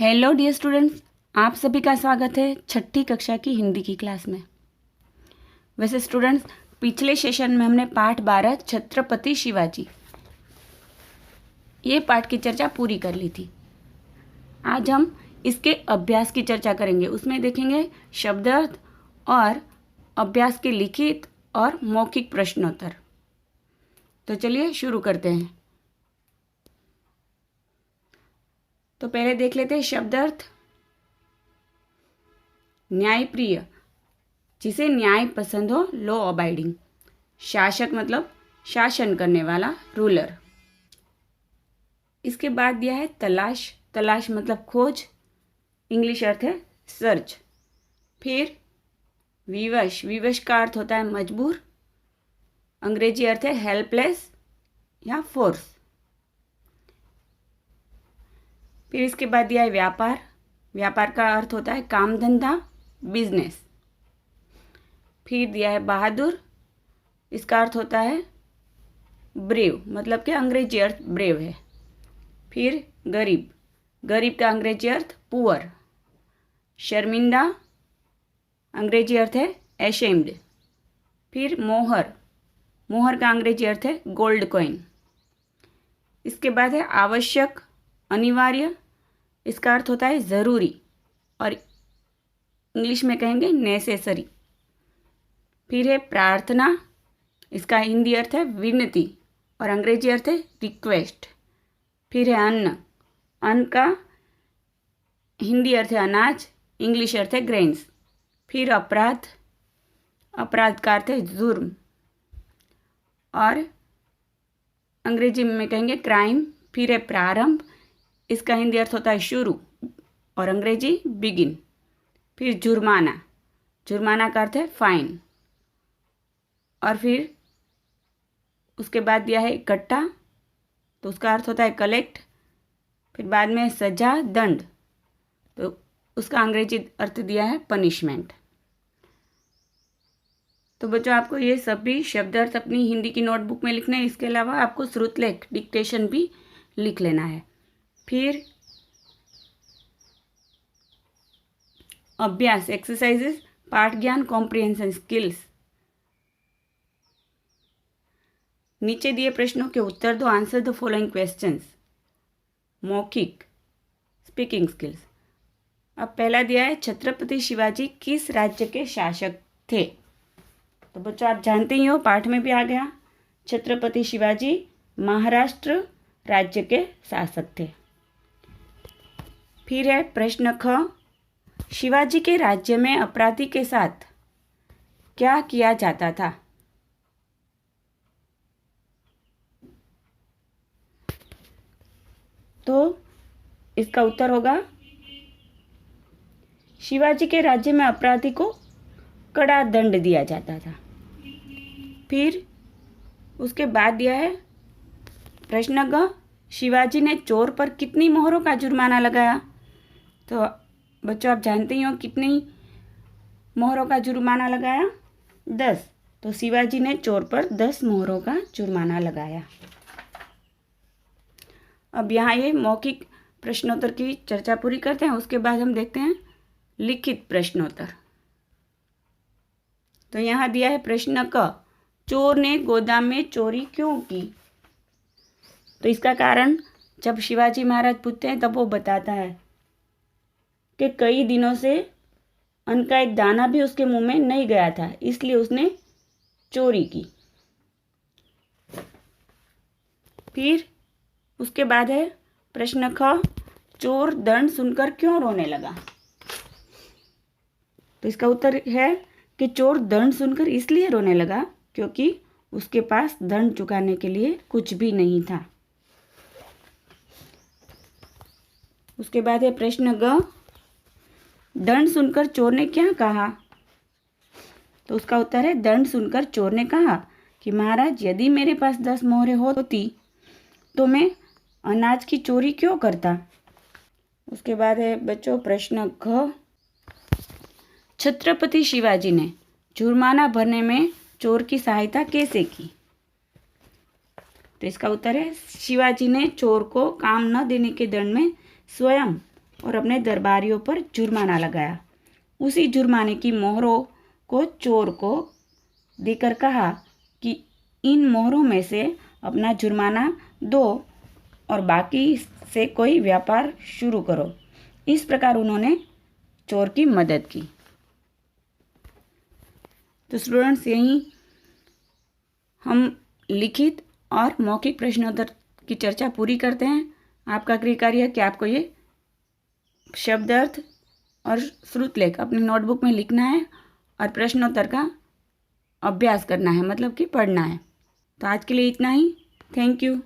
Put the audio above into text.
Hello dear students, आप सभी का स्वागत है छठी कक्षा की हिंदी की क्लास में। वैसे स्टूडेंट्स, पिछले सेशन में हमने पाठ 12 छत्रपति शिवाजी ये पाठ की चर्चा पूरी कर ली थी। आज हम इसके अभ्यास की चर्चा करेंगे। उसमें देखेंगे शब्दार्थ और अभ्यास के लिखित और मौखिक प्रश्नोत्तर। तो चलिए शुरू करते हैं। तो पहले देख लेते हैं शब्दार्थ। न्यायप्रिय, जिसे न्याय पसंद हो, लॉ अबाइडिंग। शासक मतलब शासन करने वाला, रूलर। इसके बाद दिया है तलाश। तलाश मतलब खोज, इंग्लिश अर्थ है सर्च। फिर विवश, विवश का अर्थ होता है मजबूर, अंग्रेजी अर्थ है हेल्पलेस या फोर्स। फिर इसके बाद दिया है व्यापार। व्यापार का अर्थ होता है काम धंधा, बिजनेस। फिर दिया है बहादुर, इसका अर्थ होता है ब्रेव, मतलब कि अंग्रेजी अर्थ ब्रेव है। फिर गरीब, गरीब का अंग्रेजी अर्थ पुअर। शर्मिंदा, अंग्रेजी अर्थ है एशेम्ड। फिर मोहर, मोहर का अंग्रेजी अर्थ है गोल्ड कॉइन। इसके बाद है आवश्यक, अनिवार्य, इसका अर्थ होता है ज़रूरी और इंग्लिश में कहेंगे नेसेसरी। फिर है प्रार्थना, इसका हिंदी अर्थ है विनती और अंग्रेजी अर्थ है रिक्वेस्ट। फिर है अन्न, अन्न का हिंदी अर्थ है अनाज, इंग्लिश अर्थ है ग्रेन्स। फिर अपराध, अपराध का अर्थ है जुर्म और अंग्रेजी में कहेंगे क्राइम। फिर है प्रारंभ, इसका हिंदी अर्थ होता है शुरू और अंग्रेजी बिगिन। फिर जुर्माना, जुर्माना का अर्थ है फाइन। और फिर उसके बाद दिया है इकट्ठा, तो उसका अर्थ होता है कलेक्ट। फिर बाद में सजा, दंड, तो उसका अंग्रेजी अर्थ दिया है पनिशमेंट। तो बच्चों, आपको ये सभी शब्दार्थ अपनी हिंदी की नोटबुक में लिखने हैं। इसके अलावा आपको श्रुतलेख डिक्टेशन भी लिख लेना है। फिर अभ्यास, एक्सरसाइजेस, पाठ ज्ञान, कॉम्प्रिहेंशन स्किल्स। नीचे दिए प्रश्नों के उत्तर दो, आंसर द फॉलोइंग क्वेश्चंस। मौखिक, स्पीकिंग स्किल्स। अब पहला दिया है छत्रपति शिवाजी किस राज्य के शासक थे। तो बच्चों, आप जानते ही हो, पाठ में भी आ गया, छत्रपति शिवाजी महाराष्ट्र राज्य के शासक थे। फिर है प्रश्न ख, शिवाजी के राज्य में अपराधी के साथ क्या किया जाता था। तो इसका उत्तर होगा शिवाजी के राज्य में अपराधी को कड़ा दंड दिया जाता था। फिर उसके बाद दिया है प्रश्न ग, शिवाजी ने चोर पर कितनी मोहरों का जुर्माना लगाया। तो बच्चों, आप जानते ही हो कितनी मोहरों का जुर्माना लगाया, 10। तो शिवाजी ने चोर पर 10 मोहरों का जुर्माना लगाया। अब यहाँ ये मौखिक प्रश्नोत्तर की चर्चा पूरी करते हैं। उसके बाद हम देखते हैं लिखित प्रश्नोत्तर। तो यहाँ दिया है प्रश्न क, चोर ने गोदाम में चोरी क्यों की। तो इसका कारण जब शिवाजी महाराज पूछते हैं तब वो बताता है कि कई दिनों से अन्न का एक दाना भी उसके मुंह में नहीं गया था, इसलिए उसने चोरी की। फिर उसके बाद है प्रश्न ख, चोर दंड सुनकर क्यों रोने लगा। तो इसका उत्तर है कि चोर दंड सुनकर इसलिए रोने लगा क्योंकि उसके पास दंड चुकाने के लिए कुछ भी नहीं था। उसके बाद है प्रश्न ग, दंड सुनकर चोर ने क्या कहा। तो उसका उत्तर है दंड सुनकर चोर ने कहा कि महाराज, यदि मेरे पास 10 मोहरें होती तो मैं अनाज की चोरी क्यों करता। उसके बाद है बच्चों प्रश्न घ, छत्रपति शिवाजी ने जुर्माना भरने में चोर की सहायता कैसे की। तो इसका उत्तर है शिवाजी ने चोर को काम न देने के दंड में स्वयं और अपने दरबारियों पर जुर्माना लगाया। उसी जुर्माने की मोहरों को चोर को देकर कहा कि इन मोहरों में से अपना जुर्माना दो और बाकी से कोई व्यापार शुरू करो। इस प्रकार उन्होंने चोर की मदद की। तो स्टूडेंट्स, यहीं हम लिखित और मौखिक प्रश्नोत्तर की चर्चा पूरी करते हैं। आपका गृह कार्य है कि आपको ये शब्दार्थ और श्रुतलेख अपनी नोटबुक में लिखना है और प्रश्नोत्तर का अभ्यास करना है, मतलब कि पढ़ना है। तो आज के लिए इतना ही। Thank you.